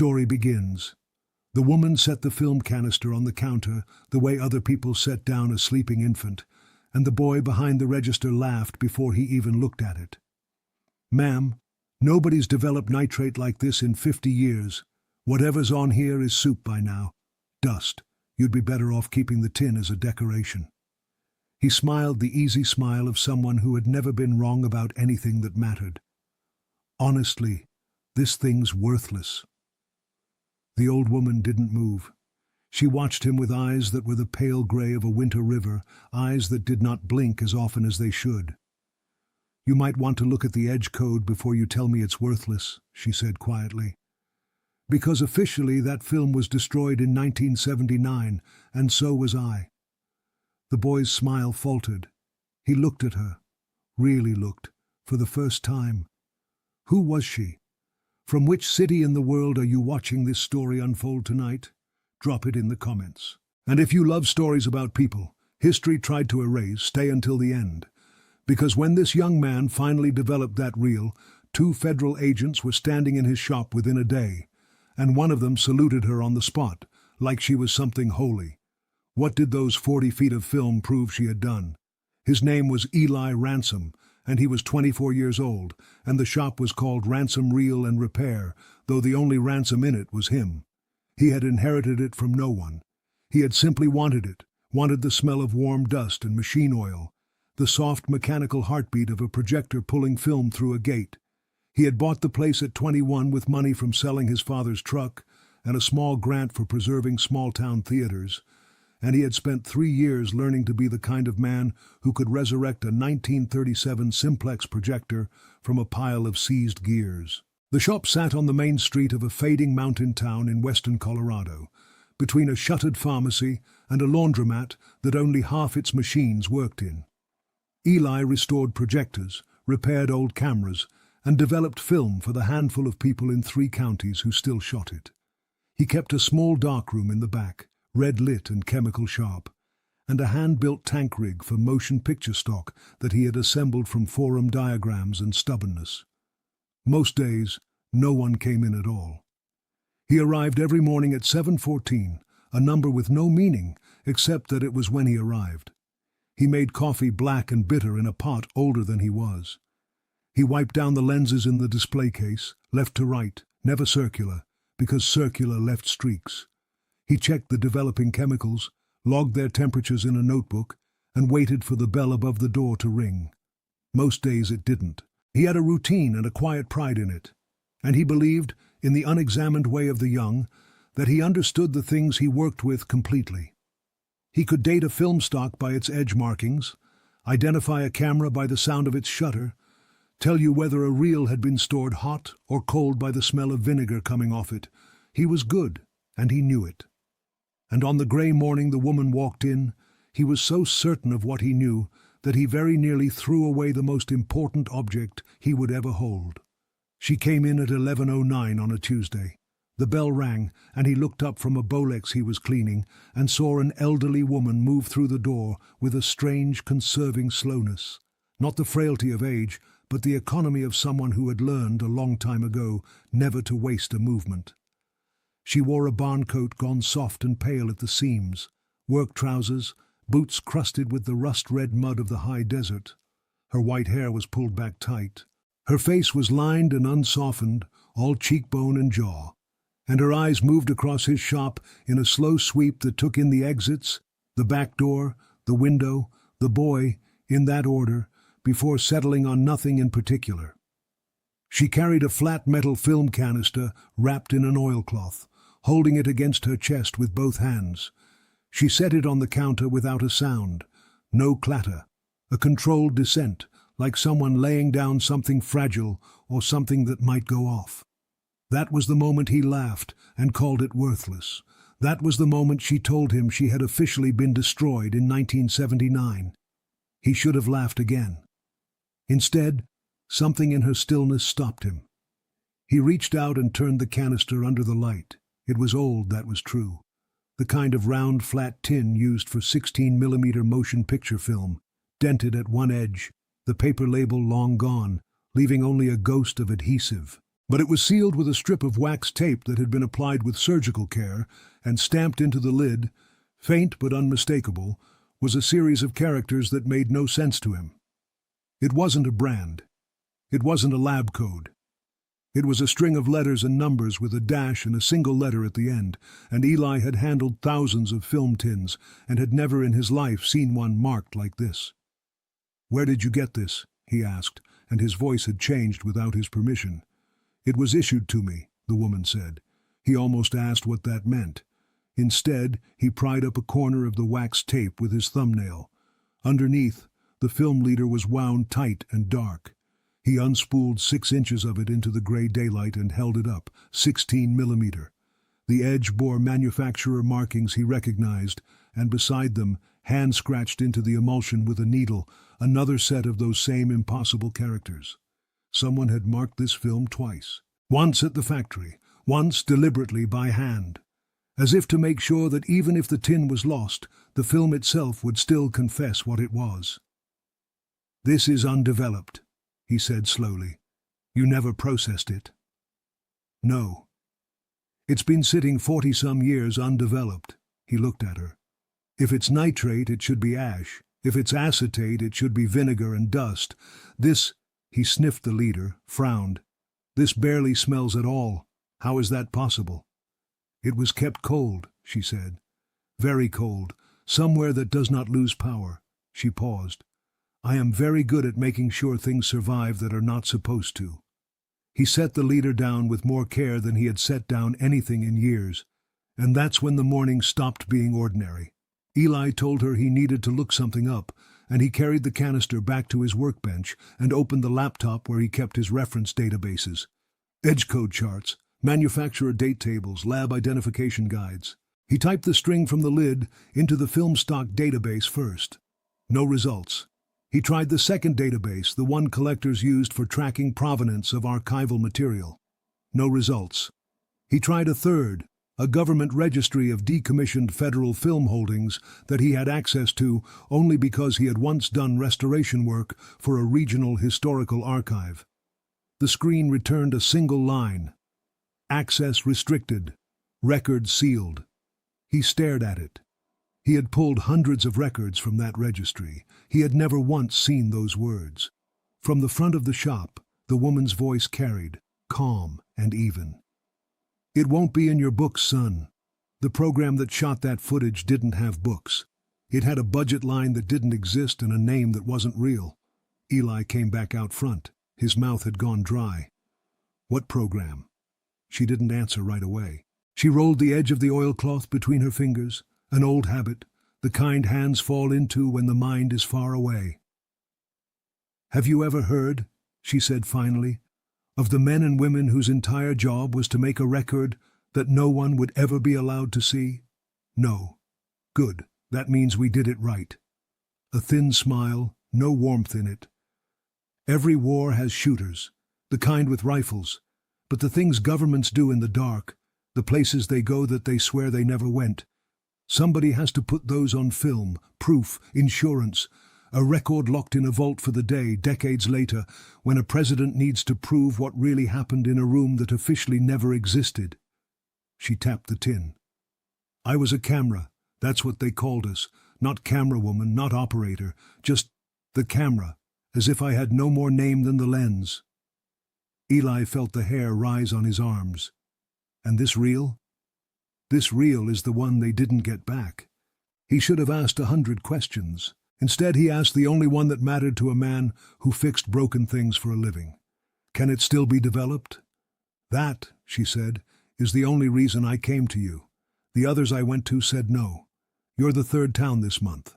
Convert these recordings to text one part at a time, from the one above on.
story begins. The woman set the film canister on the counter the way other people set down a sleeping infant, and the boy behind the register laughed before he even looked at it. "Ma'am, nobody's developed nitrate like this in 50 years. Whatever's on here is soup by now. Dust. You'd be better off keeping the tin as a decoration." He smiled the easy smile of someone who had never been wrong about anything that mattered. "Honestly, this thing's worthless." The old woman didn't move. She watched him with eyes that were the pale gray of a winter river, eyes that did not blink as often as they should. "You might want to look at the edge code before you tell me it's worthless," she said quietly. "Because officially that film was destroyed in 1979, and so was I." The boy's smile faltered. He looked at her, really looked, for the first time. Who was she? From which city in the world are you watching this story unfold tonight? Drop it in the comments. And if you love stories about people history tried to erase, stay until the end. Because when this young man finally developed that reel, 2 federal agents were standing in his shop within a day, and one of them saluted her on the spot, like she was something holy. What did those 40 feet of film prove she had done? His name was Eli Ransom, and he was 24 years old, and the shop was called Ransom Reel and Repair, though the only ransom in it was him. He had inherited it from no one. He had simply wanted it, wanted the smell of warm dust and machine oil, the soft mechanical heartbeat of a projector pulling film through a gate. He had bought the place at 21 with money from selling his father's truck and a small grant for preserving small-town theaters, and he had spent 3 years learning to be the kind of man who could resurrect a 1937 simplex projector from a pile of seized gears. The shop sat on the main street of a fading mountain town in western Colorado, between a shuttered pharmacy and a laundromat that only half its machines worked in. Eli restored projectors, repaired old cameras, and developed film for the handful of people in 3 counties who still shot it. He kept a small darkroom in the back, red-lit and chemical-sharp, and a hand-built tank rig for motion picture stock that he had assembled from forum diagrams and stubbornness. Most days, no one came in at all. He arrived every morning at 7:14, a number with no meaning except that it was when he arrived. He made coffee black and bitter in a pot older than he was. He wiped down the lenses in the display case, left to right, never circular, because circular left streaks. He checked the developing chemicals, logged their temperatures in a notebook, and waited for the bell above the door to ring. Most days it didn't. He had a routine and a quiet pride in it, and he believed, in the unexamined way of the young, that he understood the things he worked with completely. He could date a film stock by its edge markings, identify a camera by the sound of its shutter, tell you whether a reel had been stored hot or cold by the smell of vinegar coming off it. He was good, and he knew it. And on the gray morning the woman walked in, he was so certain of what he knew that he very nearly threw away the most important object he would ever hold. She came in at 11:09 on a Tuesday. The bell rang, and he looked up from a Bolex he was cleaning and saw an elderly woman move through the door with a strange, conserving slowness. Not the frailty of age, but the economy of someone who had learned, a long time ago, never to waste a movement. She wore a barn coat gone soft and pale at the seams, work trousers, boots crusted with the rust-red mud of the high desert. Her white hair was pulled back tight. Her face was lined and unsoftened, all cheekbone and jaw, and her eyes moved across his shop in a slow sweep that took in the exits, the back door, the window, the boy, in that order, before settling on nothing in particular. She carried a flat metal film canister wrapped in an oilcloth, holding it against her chest with both hands. She set it on the counter without a sound, no clatter, a controlled descent, like someone laying down something fragile or something that might go off. That was the moment he laughed and called it worthless. That was the moment she told him she had officially been destroyed in 1979. He should have laughed again. Instead, something in her stillness stopped him. He reached out and turned the canister under the light. It was old, that was true. The kind of round, flat tin used for 16mm motion picture film, dented at one edge, the paper label long gone, leaving only a ghost of adhesive. But it was sealed with a strip of wax tape that had been applied with surgical care, and stamped into the lid, faint but unmistakable, was a series of characters that made no sense to him. It wasn't a brand. It wasn't a lab code. It was a string of letters and numbers with a dash and a single letter at the end, and Eli had handled thousands of film tins and had never in his life seen one marked like this. "Where did you get this?" he asked, and his voice had changed without his permission. "It was issued to me," the woman said. He almost asked what that meant. Instead, he pried up a corner of the wax tape with his thumbnail. Underneath, the film leader was wound tight and dark. He unspooled 6 inches of it into the gray daylight and held it up, 16 millimeter. The edge bore manufacturer markings he recognized, and beside them, hand-scratched into the emulsion with a needle, another set of those same impossible characters. Someone had marked this film twice. Once at the factory, once deliberately by hand. As if to make sure that even if the tin was lost, the film itself would still confess what it was. "This is undeveloped," he said slowly. "You never processed it." "No. It's been sitting 40-some years undeveloped." He looked at her. "If it's nitrate, it should be ash. If it's acetate, it should be vinegar and dust. This—" he sniffed the leader, frowned. "This barely smells at all. How is that possible?" "It was kept cold," she said. "Very cold. Somewhere that does not lose power." She paused. "I am very good at making sure things survive that are not supposed to." He set the leader down with more care than he had set down anything in years, and that's when the morning stopped being ordinary. Eli told her he needed to look something up, and he carried the canister back to his workbench and opened the laptop where he kept his reference databases. Edge code charts, manufacturer date tables, lab identification guides. He typed the string from the lid into the film stock database first. No results. He tried the second database, the one collectors used for tracking provenance of archival material. No results. He tried a third, a government registry of decommissioned federal film holdings that he had access to only because he had once done restoration work for a regional historical archive. The screen returned a single line. "Access restricted. Record sealed." He stared at it. He had pulled hundreds of records from that registry. He had never once seen those words. From the front of the shop, the woman's voice carried, calm and even. "It won't be in your books, son. The program that shot that footage didn't have books. It had a budget line that didn't exist and a name that wasn't real." Eli came back out front. His mouth had gone dry. "What program?" She didn't answer right away. She rolled the edge of the oilcloth between her fingers, an old habit, the kind hands fall into when the mind is far away. "Have you ever heard," she said finally, "of the men and women whose entire job was to make a record that no one would ever be allowed to see?" "No." "Good. That means we did it right." A thin smile, no warmth in it. "Every war has shooters, the kind with rifles, but the things governments do in the dark, the places they go that they swear they never went, somebody has to put those on film, proof, insurance, a record locked in a vault for the day, decades later, when a president needs to prove what really happened in a room that officially never existed." She tapped the tin. "I was a camera, that's what they called us, not camera woman, not operator, just the camera, as if I had no more name than the lens." Eli felt the hair rise on his arms. "And this reel?" "This reel is the one they didn't get back." He should have asked 100 questions. Instead, he asked the only one that mattered to a man who fixed broken things for a living. "Can it still be developed?" "That," she said, "is the only reason I came to you. The others I went to said no. You're the third town this month."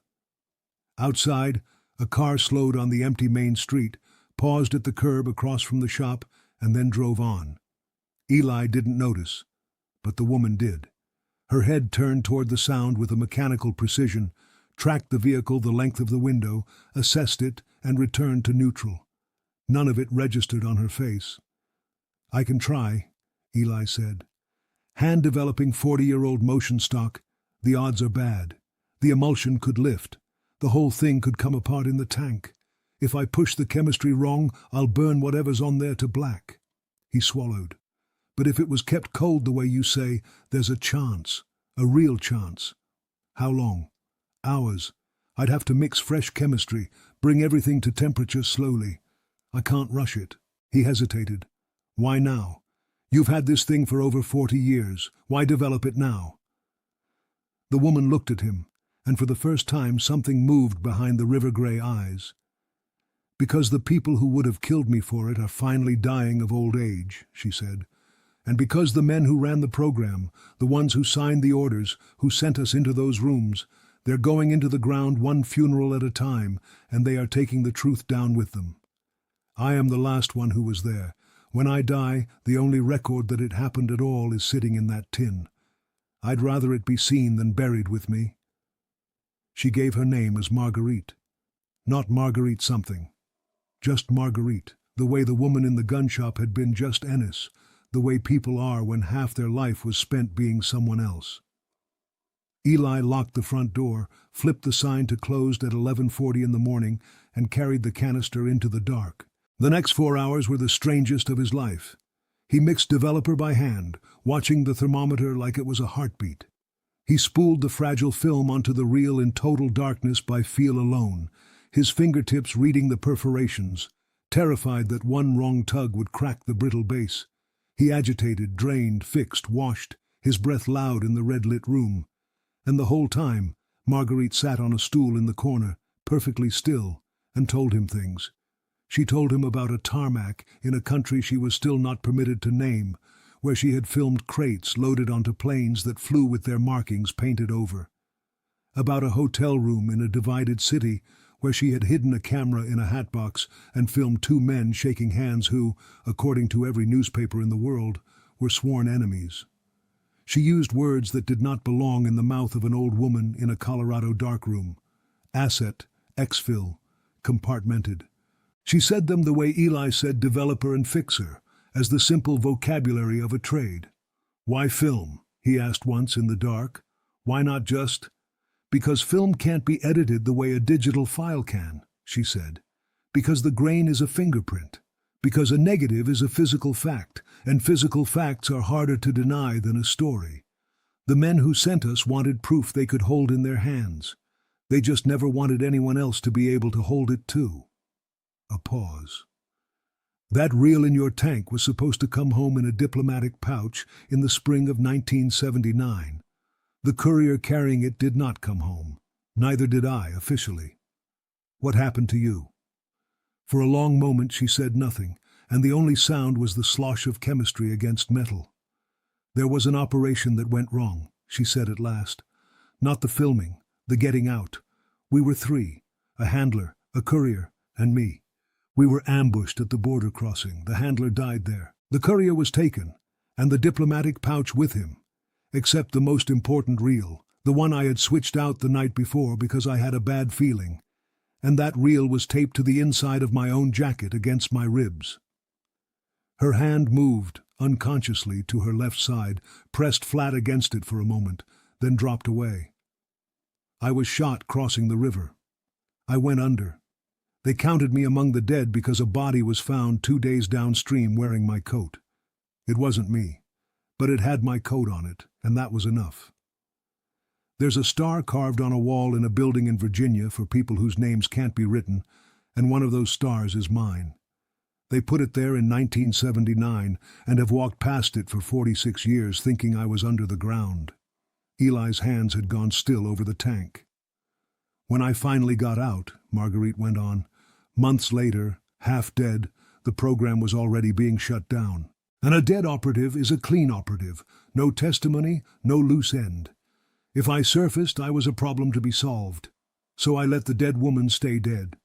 Outside, a car slowed on the empty main street, paused at the curb across from the shop, and then drove on. Eli didn't notice, but the woman did. Her head turned toward the sound with a mechanical precision, tracked the vehicle the length of the window, assessed it, and returned to neutral. None of it registered on her face. "I can try," Eli said. "Hand-developing 40-year-old motion stock, the odds are bad. The emulsion could lift. The whole thing could come apart in the tank. If I push the chemistry wrong, I'll burn whatever's on there to black." He swallowed. But if it was kept cold the way you say, there's a chance. A real chance. How long? Hours. I'd have to mix fresh chemistry, bring everything to temperature slowly. I can't rush it. He hesitated. Why now? You've had this thing for over 40 years. Why develop it now? The woman looked at him, and for the first time something moved behind the river-gray eyes. Because the people who would have killed me for it are finally dying of old age, she said. And because the men who ran the program, the ones who signed the orders, who sent us into those rooms, they're going into the ground one funeral at a time, and they are taking the truth down with them. I am the last one who was there. When I die, the only record that it happened at all is sitting in that tin. I'd rather it be seen than buried with me. She gave her name as Marguerite. Not Marguerite something. Just Marguerite, the way the woman in the gun shop had been just Ennis, the way people are when half their life was spent being someone else. Eli locked the front door, flipped the sign to closed at 11:40 in the morning, and carried the canister into the dark. The next 4 hours were the strangest of his life. He mixed developer by hand, watching the thermometer like it was a heartbeat. He spooled the fragile film onto the reel in total darkness by feel alone, his fingertips reading the perforations, terrified that one wrong tug would crack the brittle base. He agitated, drained, fixed, washed, his breath loud in the red-lit room. And the whole time, Marguerite sat on a stool in the corner, perfectly still, and told him things. She told him about a tarmac in a country she was still not permitted to name, where she had filmed crates loaded onto planes that flew with their markings painted over. About a hotel room in a divided city where she had hidden a camera in a hatbox and filmed 2 men shaking hands who, according to every newspaper in the world, were sworn enemies. She used words that did not belong in the mouth of an old woman in a Colorado darkroom. Asset, exfil, compartmented. She said them the way Eli said developer and fixer, as the simple vocabulary of a trade. Why film? He asked once in the dark. Why not just? Because film can't be edited the way a digital file can, she said. Because the grain is a fingerprint. Because a negative is a physical fact, and physical facts are harder to deny than a story. The men who sent us wanted proof they could hold in their hands. They just never wanted anyone else to be able to hold it too. A pause. That reel in your tank was supposed to come home in a diplomatic pouch in the spring of 1979. The courier carrying it did not come home. Neither did I, officially. What happened to you? For a long moment she said nothing, and the only sound was the slosh of chemistry against metal. There was an operation that went wrong, she said at last. Not the filming, the getting out. We were 3, a handler, a courier, and me. We were ambushed at the border crossing. The handler died there. The courier was taken, and the diplomatic pouch with him, except the most important reel, the one I had switched out the night before because I had a bad feeling, and that reel was taped to the inside of my own jacket against my ribs. Her hand moved, unconsciously, to her left side, pressed flat against it for a moment, then dropped away. I was shot crossing the river. I went under. They counted me among the dead because a body was found 2 days downstream wearing my coat. It wasn't me, but it had my coat on it, and that was enough. There's a star carved on a wall in a building in Virginia for people whose names can't be written, and one of those stars is mine. They put it there in 1979 and have walked past it for 46 years thinking I was under the ground. Eli's hands had gone still over the tank. When I finally got out, Marguerite went on, months later, half dead, the program was already being shut down. And a dead operative is a clean operative, no testimony, no loose end. If I surfaced, I was a problem to be solved. So I let the dead woman stay dead.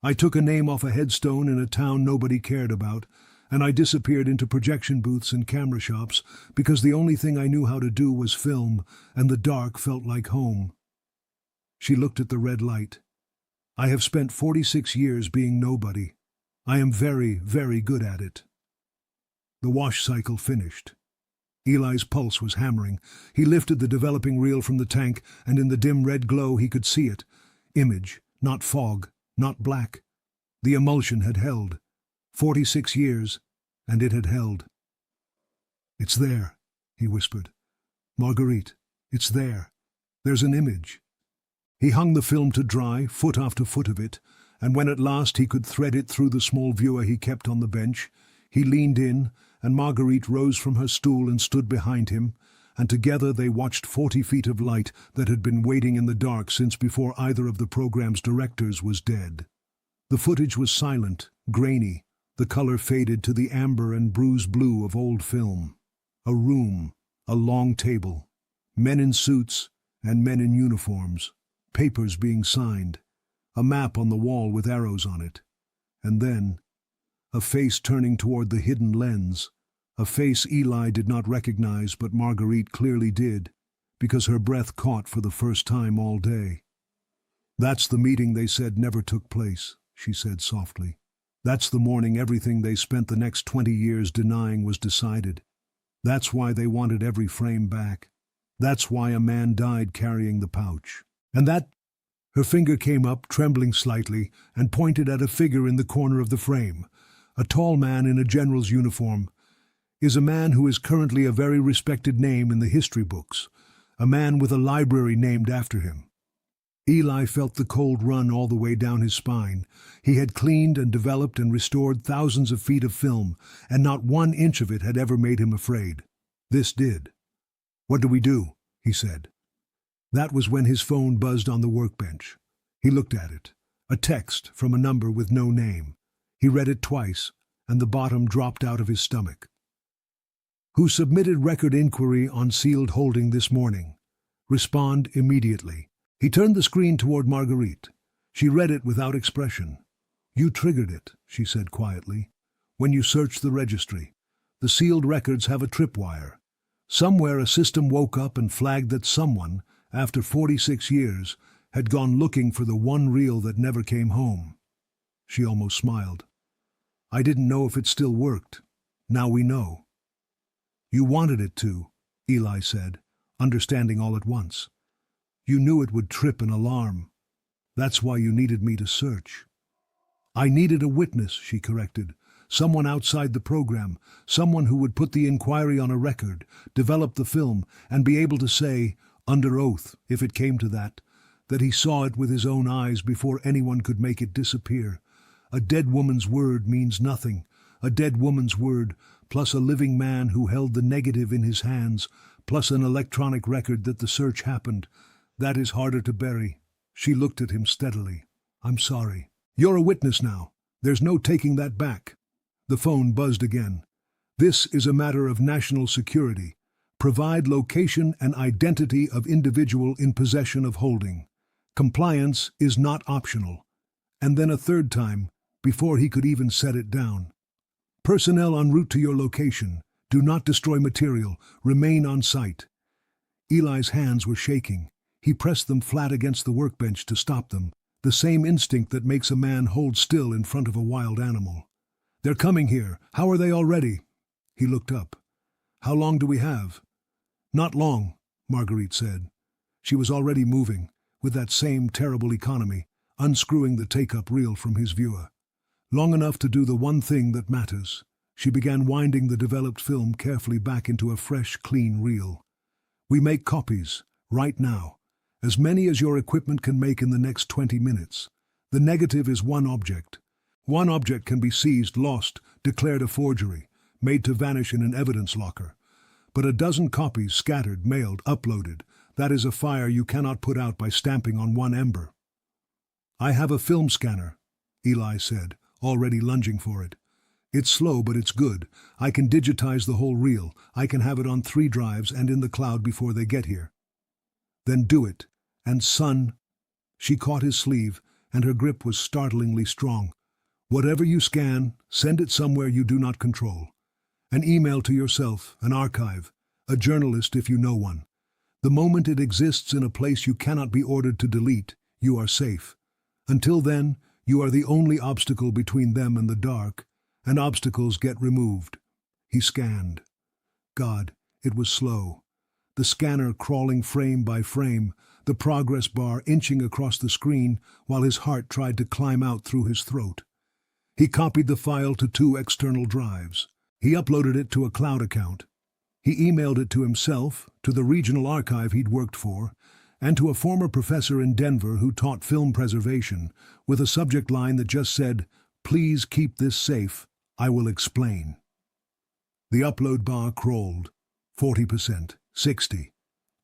I took a name off a headstone in a town nobody cared about, and I disappeared into projection booths and camera shops because the only thing I knew how to do was film, and the dark felt like home. She looked at the red light. I have spent 46 years being nobody. I am very, very good at it. The wash cycle finished. Eli's pulse was hammering. He lifted the developing reel from the tank, and in the dim red glow he could see it. Image, not fog, not black. The emulsion had held. 46 years, and it had held. "It's there," he whispered. "Marguerite, it's there. There's an image." He hung the film to dry, foot after foot of it, and when at last he could thread it through the small viewer he kept on the bench, he leaned in, and Marguerite rose from her stool and stood behind him, and together they watched 40 feet of light that had been waiting in the dark since before either of the program's directors was dead. The footage was silent, grainy, the color faded to the amber and bruised blue of old film. A room, a long table, men in suits and men in uniforms, papers being signed, a map on the wall with arrows on it, and then a face turning toward the hidden lens, a face Eli did not recognize but Marguerite clearly did, because her breath caught for the first time all day. "That's the meeting they said never took place," she said softly. "That's the morning everything they spent the next 20 years denying was decided. That's why they wanted every frame back. That's why a man died carrying the pouch. And that—" Her finger came up, trembling slightly, and pointed at a figure in the corner of the frame. A tall man in a general's uniform is a man who is currently a very respected name in the history books, a man with a library named after him. Eli felt the cold run all the way down his spine. He had cleaned and developed and restored thousands of feet of film, and not 1 inch of it had ever made him afraid. This did. "What do we do?" he said. That was when his phone buzzed on the workbench. He looked at it. A text from a number with no name. He read it twice, and the bottom dropped out of his stomach. "Who submitted record inquiry on sealed holding this morning? Respond immediately." He turned the screen toward Marguerite. She read it without expression. "You triggered it," she said quietly, "when you searched the registry. The sealed records have a tripwire. Somewhere a system woke up and flagged that someone, after 46 years, had gone looking for the one reel that never came home." She almost smiled. "I didn't know if it still worked. Now we know." "You wanted it to," Eli said, understanding all at once. "You knew it would trip an alarm. That's why you needed me to search." "I needed a witness," she corrected. "Someone outside the program, someone who would put the inquiry on a record, develop the film, and be able to say, under oath, if it came to that he saw it with his own eyes before anyone could make it disappear. A dead woman's word means nothing. A dead woman's word, plus a living man who held the negative in his hands, plus an electronic record that the search happened. That is harder to bury." She looked at him steadily. "I'm sorry. You're a witness now. There's no taking that back." The phone buzzed again. "This is a matter of national security. Provide location and identity of individual in possession of holding. Compliance is not optional." And then a third time, before he could even set it down. "Personnel en route to your location. Do not destroy material. Remain on site." Eli's hands were shaking. He pressed them flat against the workbench to stop them, the same instinct that makes a man hold still in front of a wild animal. "They're coming here. How are they already?" He looked up. "How long do we have?" "Not long," Marguerite said. She was already moving, with that same terrible economy, unscrewing the take-up reel from his viewer. "Long enough to do the one thing that matters." She began winding the developed film carefully back into a fresh, clean reel. "We make copies, right now. As many as your equipment can make in the next 20 minutes. The negative is one object. One object can be seized, lost, declared a forgery, made to vanish in an evidence locker. But a dozen copies scattered, mailed, uploaded, that is a fire you cannot put out by stamping on one ember." "I have a film scanner," Eli said, already lunging for it. "It's slow, but it's good. I can digitize the whole reel. I can have it on 3 drives and in the cloud before they get here." "Then do it. And son—" She caught his sleeve, and her grip was startlingly strong. "Whatever you scan, send it somewhere you do not control. An email to yourself, an archive, a journalist if you know one. The moment it exists in a place you cannot be ordered to delete, you are safe. Until then, you are the only obstacle between them and the dark, and obstacles get removed." He scanned. God, it was slow. The scanner crawling frame by frame, the progress bar inching across the screen while his heart tried to climb out through his throat. He copied the file to 2 external drives. He uploaded it to a cloud account. He emailed it to himself, to the regional archive he'd worked for, and to a former professor in Denver who taught film preservation, with a subject line that just said, "Please keep this safe, I will explain." The upload bar crawled. 40%, 60.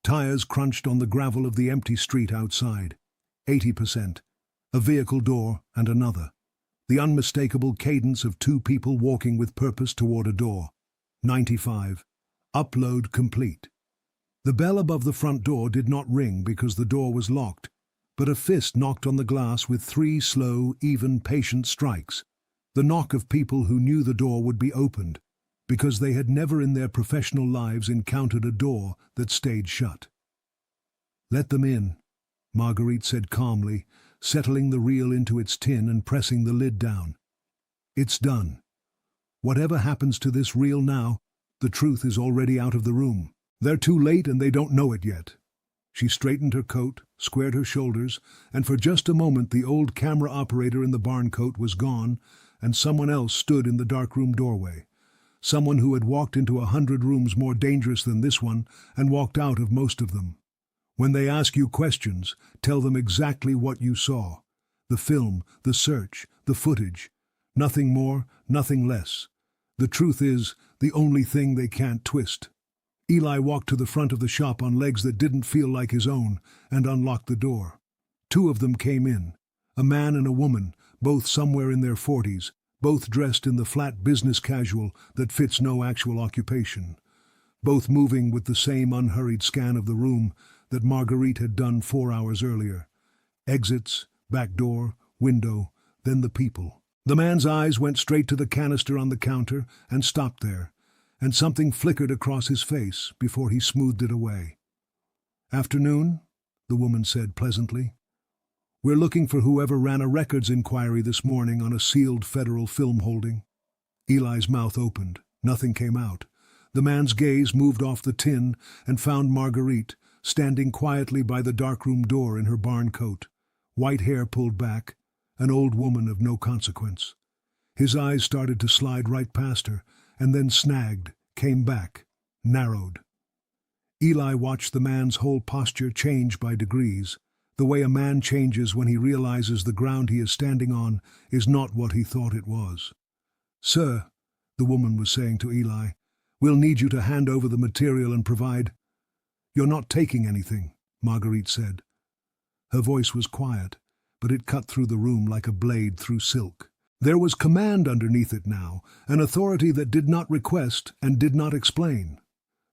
Tires crunched on the gravel of the empty street outside. 80%. A vehicle door and another. The unmistakable cadence of two people walking with purpose toward a door. 95. Upload complete. The bell above the front door did not ring because the door was locked, but a fist knocked on the glass with 3 slow, even, patient strikes, the knock of people who knew the door would be opened, because they had never in their professional lives encountered a door that stayed shut. "Let them in," Marguerite said calmly, settling the reel into its tin and pressing the lid down. "It's done. Whatever happens to this reel now, the truth is already out of the room. They're too late and they don't know it yet." She straightened her coat, squared her shoulders, and for just a moment the old camera operator in the barn coat was gone, and someone else stood in the darkroom doorway. Someone who had walked into 100 rooms more dangerous than this one and walked out of most of them. "When they ask you questions, tell them exactly what you saw. The film, the search, the footage. Nothing more, nothing less. The truth is the only thing they can't twist." Eli walked to the front of the shop on legs that didn't feel like his own and unlocked the door. 2 of them came in, a man and a woman, both somewhere in their 40s, both dressed in the flat business casual that fits no actual occupation, both moving with the same unhurried scan of the room that Marguerite had done 4 hours earlier. Exits, back door, window, then the people. The man's eyes went straight to the canister on the counter and stopped there, and something flickered across his face before he smoothed it away. "Afternoon," the woman said pleasantly. "We're looking for whoever ran a records inquiry this morning on a sealed federal film holding." Eli's mouth opened. Nothing came out. The man's gaze moved off the tin and found Marguerite, standing quietly by the darkroom door in her barn coat, white hair pulled back, an old woman of no consequence. His eyes started to slide right past her, and then snagged, came back, narrowed. Eli watched the man's whole posture change by degrees, the way a man changes when he realizes the ground he is standing on is not what he thought it was. "Sir," the woman was saying to Eli, "we'll need you to hand over the material and provide—" "You're not taking anything," Marguerite said. Her voice was quiet, but it cut through the room like a blade through silk. There was command underneath it now, an authority that did not request and did not explain.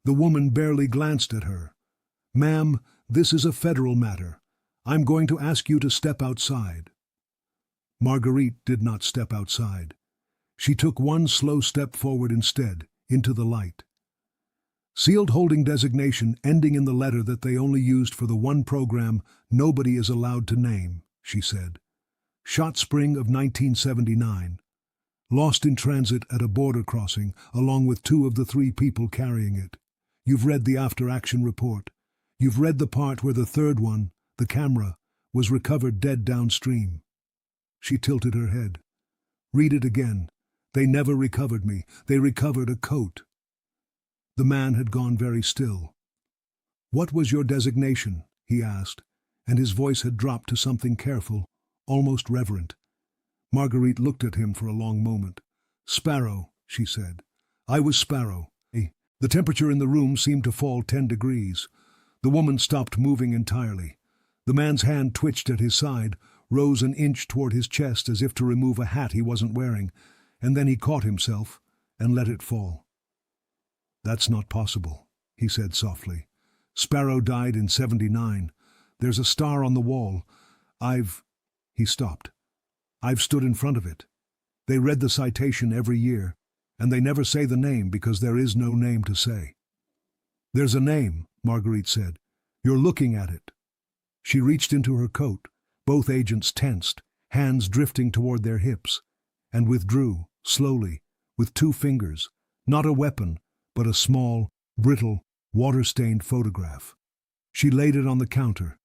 The woman barely glanced at her. "Ma'am, this is a federal matter. I'm going to ask you to step outside." Marguerite did not step outside. She took one slow step forward instead, into the light. "Sealed holding designation ending in the letter that they only used for the one program nobody is allowed to name," she said. "Shot spring of 1979. Lost in transit at a border crossing, along with 2 of the 3 people carrying it. You've read the after-action report. You've read the part where the 3rd one, the camera, was recovered dead downstream." She tilted her head. "Read it again. They never recovered me. They recovered a coat." The man had gone very still. "What was your designation?" he asked, and his voice had dropped to something careful, almost reverent. Marguerite looked at him for a long moment. "Sparrow," she said. "I was Sparrow." The temperature in the room seemed to fall 10 degrees. The woman stopped moving entirely. The man's hand twitched at his side, rose an inch toward his chest as if to remove a hat he wasn't wearing, and then he caught himself and let it fall. "That's not possible," he said softly. "Sparrow died in 79. There's a star on the wall. He stopped. "I've stood in front of it. They read the citation every year, and they never say the name because there is no name to say." "There's a name," Marguerite said. "You're looking at it." She reached into her coat, both agents tensed, hands drifting toward their hips, and withdrew, slowly, with 2 fingers, not a weapon, but a small, brittle, water-stained photograph. She laid it on the counter.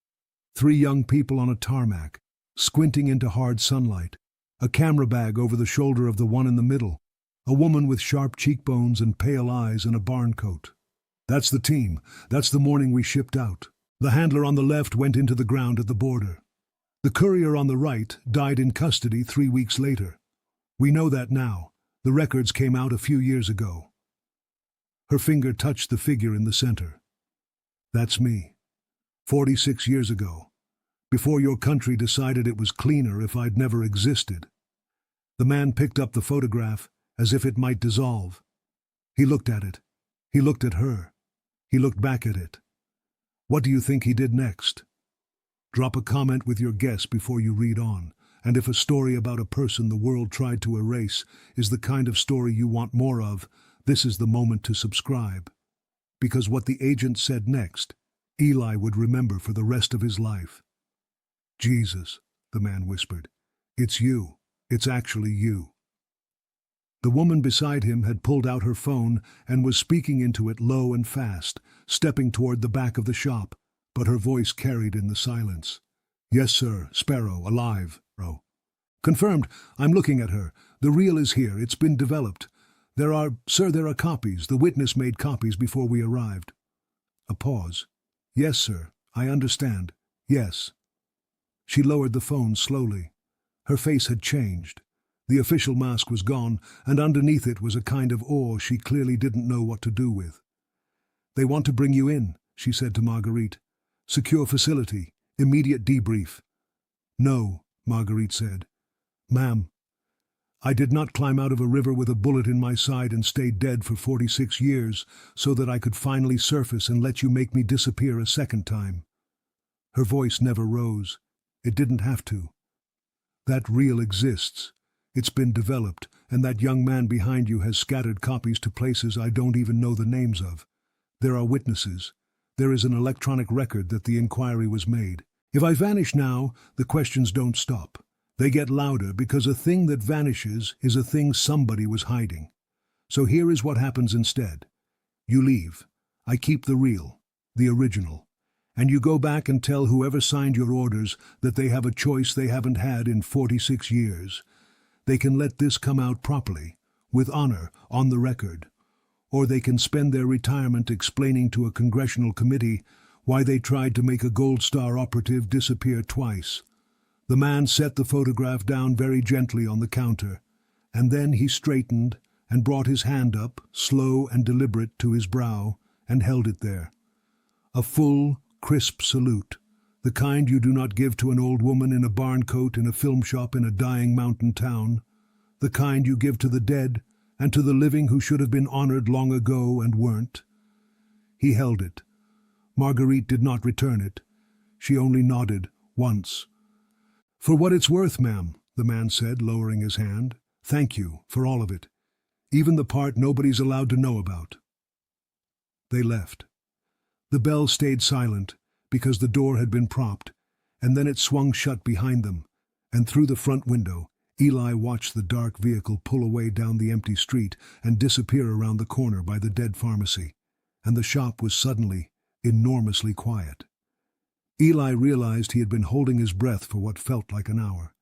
3 young people on a tarmac, squinting into hard sunlight, a camera bag over the shoulder of the one in the middle, A woman with sharp cheekbones and pale eyes and a barn coat. That's the team. That's the morning we shipped out. The handler on the left went into the ground at the border. The courier on the right died in custody 3 weeks later. We know that now. The records came out a few years ago. Her finger touched the figure in the center. That's me. 46 years ago. Before your country decided it was cleaner if I'd never existed. The man picked up the photograph as if it might dissolve. He looked at it. He looked at her. He looked back at it. What do you think he did next? Drop a comment with your guess before you read on, and if a story about a person the world tried to erase is the kind of story you want more of, this is the moment to subscribe. Because what the agent said next, Eli would remember for the rest of his life. Jesus, the man whispered. It's you. It's actually you. The woman beside him had pulled out her phone and was speaking into it low and fast, stepping toward the back of the shop, but her voice carried in the silence. Yes, sir, Sparrow, alive. Confirmed. I'm looking at her. The reel is here. It's been developed. There are copies. The witness made copies before we arrived. A pause. Yes, sir. I understand. Yes. She lowered the phone slowly. Her face had changed. The official mask was gone, and underneath it was a kind of awe she clearly didn't know what to do with. They want to bring you in, she said to Marguerite. Secure facility. Immediate debrief. No, Marguerite said. Ma'am, I did not climb out of a river with a bullet in my side and stay dead for 46 years so that I could finally surface and let you make me disappear a second time. Her voice never rose. It didn't have to. That reel exists. It's been developed, and that young man behind you has scattered copies to places I don't even know the names of. There are witnesses. There is an electronic record that the inquiry was made. If I vanish now, the questions don't stop. They get louder because a thing that vanishes is a thing somebody was hiding. So here is what happens instead. You leave. I keep the reel, the original. And you go back and tell whoever signed your orders that they have a choice they haven't had in 46 years. They can let this come out properly, with honor, on the record. Or they can spend their retirement explaining to a congressional committee why they tried to make a Gold Star operative disappear twice. The man set the photograph down very gently on the counter, and then he straightened and brought his hand up, slow and deliberate, to his brow, and held it there. A full, crisp salute, the kind you do not give to an old woman in a barn coat in a film shop in a dying mountain town, the kind you give to the dead and to the living who should have been honored long ago and weren't. He held it. Marguerite did not return it. She only nodded, once. For what it's worth, ma'am, the man said, lowering his hand. Thank you, for all of it. Even the part nobody's allowed to know about. They left. The bell stayed silent, because the door had been propped, and then it swung shut behind them, and through the front window, Eli watched the dark vehicle pull away down the empty street and disappear around the corner by the dead pharmacy, and the shop was suddenly enormously quiet. Eli realized he had been holding his breath for what felt like an hour.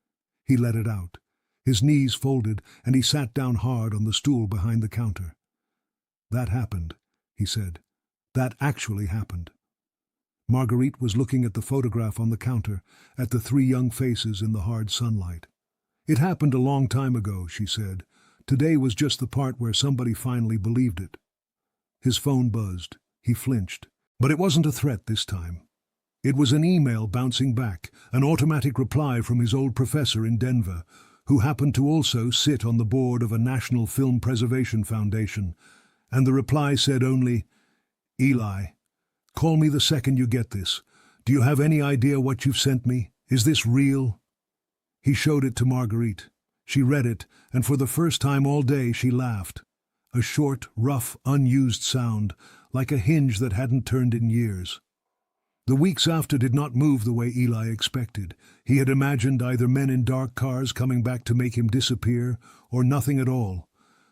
He let it out. His knees folded, and he sat down hard on the stool behind the counter. That happened, he said. That actually happened. Marguerite was looking at the photograph on the counter, at the 3 young faces in the hard sunlight. It happened a long time ago, she said. Today was just the part where somebody finally believed it. His phone buzzed. He flinched. But it wasn't a threat this time. It was an email bouncing back, an automatic reply from his old professor in Denver, who happened to also sit on the board of a National Film Preservation Foundation, and the reply said only, Eli, call me the second you get this. Do you have any idea what you've sent me? Is this real? He showed it to Marguerite. She read it, and for the first time all day she laughed. A short, rough, unused sound, like a hinge that hadn't turned in years. The weeks after did not move the way Eli expected. He had imagined either men in dark cars coming back to make him disappear, or nothing at all.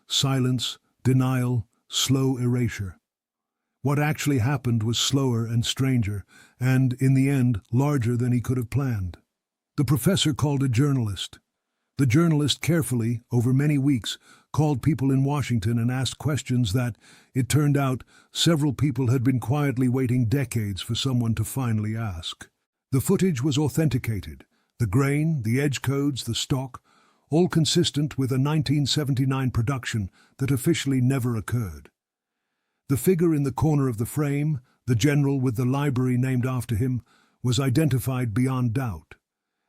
Silence, denial, slow erasure. What actually happened was slower and stranger, and, in the end, larger than he could have planned. The professor called a journalist. The journalist carefully, over many weeks, called people in Washington and asked questions that, it turned out, several people had been quietly waiting decades for someone to finally ask. The footage was authenticated, the grain, the edge codes, the stock, all consistent with a 1979 production that officially never occurred. The figure in the corner of the frame, the general with the library named after him, was identified beyond doubt.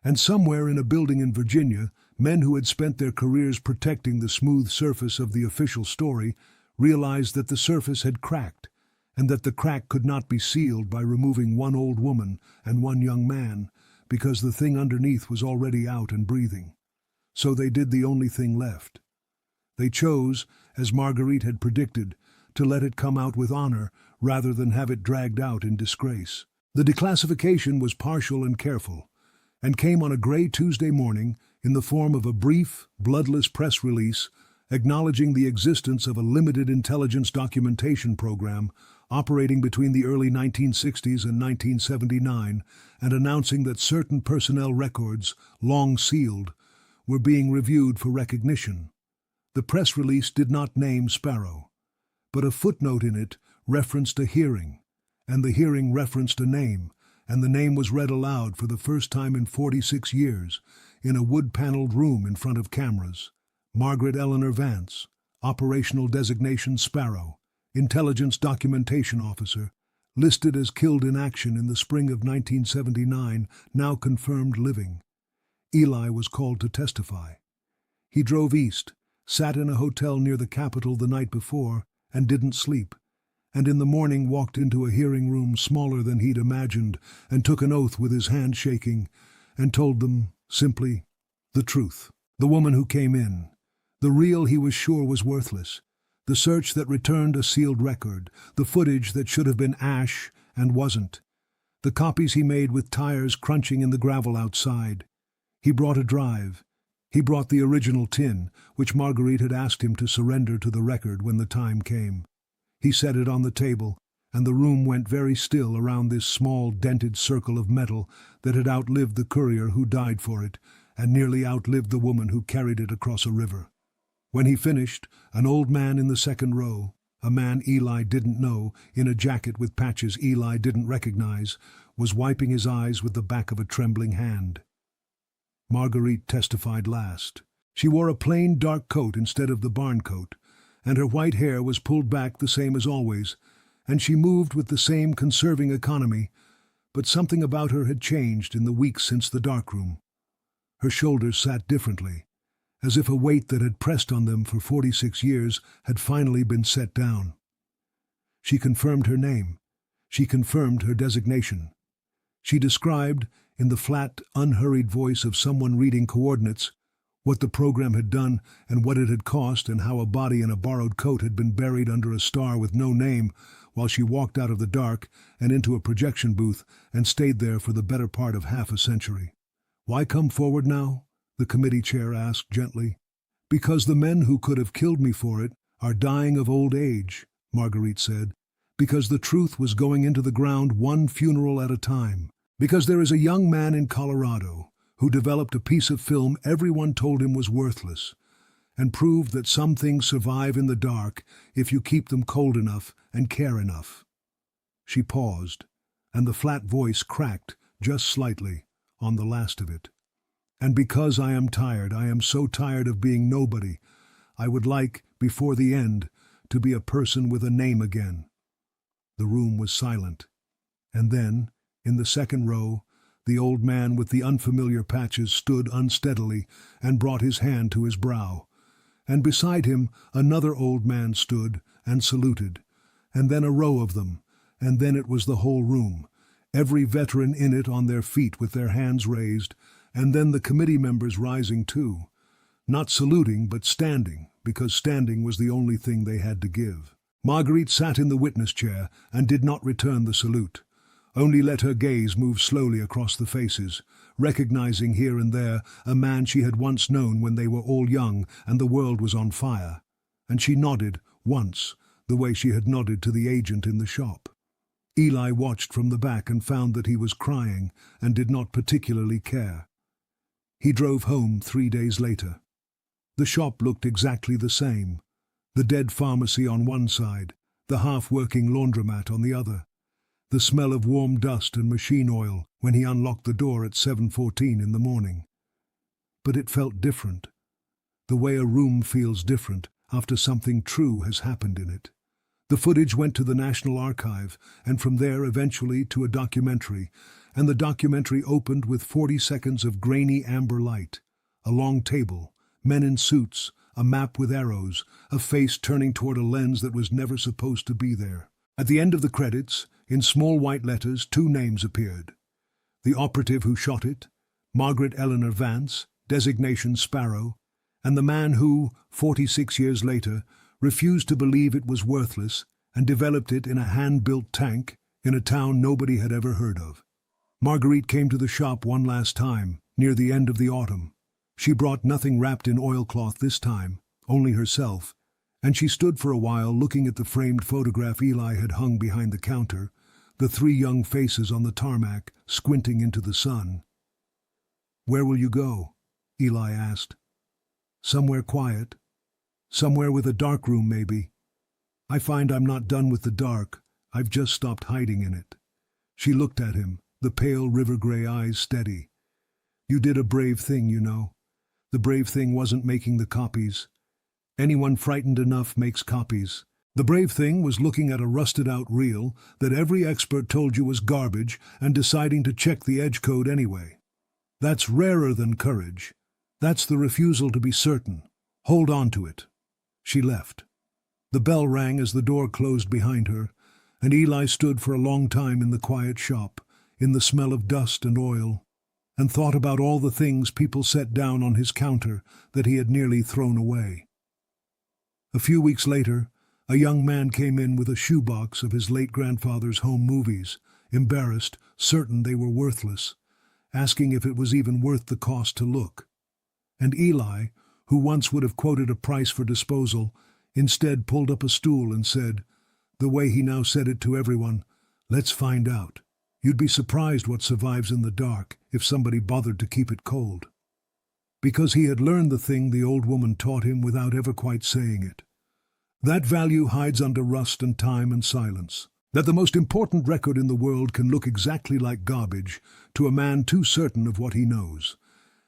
And somewhere in a building in Virginia, men who had spent their careers protecting the smooth surface of the official story realized that the surface had cracked, and that the crack could not be sealed by removing one old woman and one young man, because the thing underneath was already out and breathing. So they did the only thing left. They chose, as Marguerite had predicted, to let it come out with honor rather than have it dragged out in disgrace. The declassification was partial and careful, and came on a gray Tuesday morning in the form of a brief, bloodless press release acknowledging the existence of a limited intelligence documentation program operating between the early 1960s and 1979, and announcing that certain personnel records, long sealed, were being reviewed for recognition. The press release did not name Sparrow, but a footnote in it referenced a hearing, and the hearing referenced a name, and the name was read aloud for the first time in 46 years, in a wood-paneled room in front of cameras. Margaret Eleanor Vance, Operational Designation Sparrow, Intelligence Documentation Officer, listed as killed in action in the spring of 1979, now confirmed living. Eli was called to testify. He drove east, sat in a hotel near the Capitol the night before, and didn't sleep, and in the morning walked into a hearing room smaller than he'd imagined, and took an oath with his hand shaking, and told them, simply, the truth. The woman who came in. The reel he was sure was worthless. The search that returned a sealed record. The footage that should have been ash and wasn't. The copies he made with tires crunching in the gravel outside. He brought a drive. He brought the original tin, which Marguerite had asked him to surrender to the record when the time came. He set it on the table, and the room went very still around this small, dented circle of metal that had outlived the courier who died for it, and nearly outlived the woman who carried it across a river. When he finished, an old man in the second row, a man Eli didn't know, in a jacket with patches Eli didn't recognize, was wiping his eyes with the back of a trembling hand. Marguerite testified last. She wore a plain dark coat instead of the barn coat, and her white hair was pulled back the same as always, and she moved with the same conserving economy, but something about her had changed in the weeks since the darkroom. Her shoulders sat differently, as if a weight that had pressed on them for 46 years had finally been set down. She confirmed her name. She confirmed her designation. She described, in the flat, unhurried voice of someone reading coordinates, what the program had done and what it had cost, and how a body in a borrowed coat had been buried under a star with no name, while she walked out of the dark and into a projection booth and stayed there for the better part of half a century. "Why come forward now?" the committee chair asked gently. "Because the men who could have killed me for it are dying of old age," Marguerite said. "Because the truth was going into the ground one funeral at a time. Because there is a young man in Colorado who developed a piece of film everyone told him was worthless, and proved that some things survive in the dark if you keep them cold enough and care enough." She paused, and the flat voice cracked, just slightly, on the last of it. "And because I am tired, I am so tired of being nobody, I would like, before the end, to be a person with a name again." The room was silent, and then, in the second row, the old man with the unfamiliar patches stood unsteadily and brought his hand to his brow, and beside him another old man stood and saluted, and then a row of them, and then it was the whole room, every veteran in it on their feet with their hands raised, and then the committee members rising too, not saluting but standing, because standing was the only thing they had to give. Marguerite sat in the witness chair and did not return the salute, only let her gaze move slowly across the faces, recognizing here and there a man she had once known when they were all young and the world was on fire, and she nodded, once, the way she had nodded to the agent in the shop. Eli watched from the back and found that he was crying and did not particularly care. He drove home 3 days later. The shop looked exactly the same. The dead pharmacy on one side, the half-working laundromat on the other. The smell of warm dust and machine oil when he unlocked the door at 7:14 in the morning. But it felt different. The way a room feels different after something true has happened in it. The footage went to the National Archive, and from there eventually to a documentary, and the documentary opened with 40 seconds of grainy amber light, a long table, men in suits, a map with arrows, a face turning toward a lens that was never supposed to be there. At the end of the credits, in small white letters, 2 names appeared. The operative who shot it, Margaret Eleanor Vance, designation Sparrow, and the man who, 46 years later, refused to believe it was worthless and developed it in a hand-built tank in a town nobody had ever heard of. Marguerite came to the shop one last time, near the end of the autumn. She brought nothing wrapped in oilcloth this time, only herself, and she stood for a while looking at the framed photograph Eli had hung behind the counter, the 3 young faces on the tarmac squinting into the sun. "Where will you go?" Eli asked. "Somewhere quiet. Somewhere with a dark room, maybe. I find I'm not done with the dark, I've just stopped hiding in it." She looked at him, the pale river-gray eyes steady. "You did a brave thing, you know. The brave thing wasn't making the copies. Anyone frightened enough makes copies. The brave thing was looking at a rusted-out reel that every expert told you was garbage and deciding to check the edge code anyway. That's rarer than courage. That's the refusal to be certain. Hold on to it." She left. The bell rang as the door closed behind her, and Eli stood for a long time in the quiet shop, in the smell of dust and oil, and thought about all the things people set down on his counter that he had nearly thrown away. A few weeks later, a young man came in with a shoebox of his late grandfather's home movies, embarrassed, certain they were worthless, asking if it was even worth the cost to look. And Eli, who once would have quoted a price for disposal, instead pulled up a stool and said, the way he now said it to everyone, "Let's find out. You'd be surprised what survives in the dark if somebody bothered to keep it cold." Because he had learned the thing the old woman taught him without ever quite saying it. That value hides under rust and time and silence. That the most important record in the world can look exactly like garbage to a man too certain of what he knows.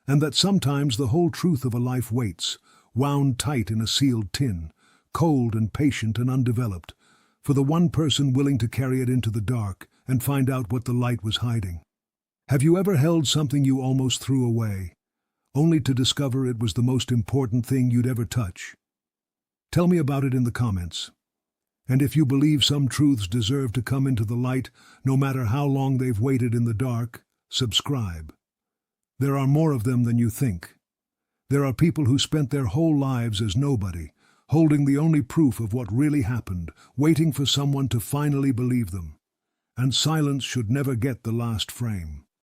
And that sometimes the whole truth of a life waits, wound tight in a sealed tin, cold and patient and undeveloped, for the one person willing to carry it into the dark and find out what the light was hiding. Have you ever held something you almost threw away, only to discover it was the most important thing you'd ever touch? Tell me about it in the comments. And if you believe some truths deserve to come into the light, no matter how long they've waited in the dark, subscribe. There are more of them than you think. There are people who spent their whole lives as nobody, holding the only proof of what really happened, waiting for someone to finally believe them. And silence should never get the last frame.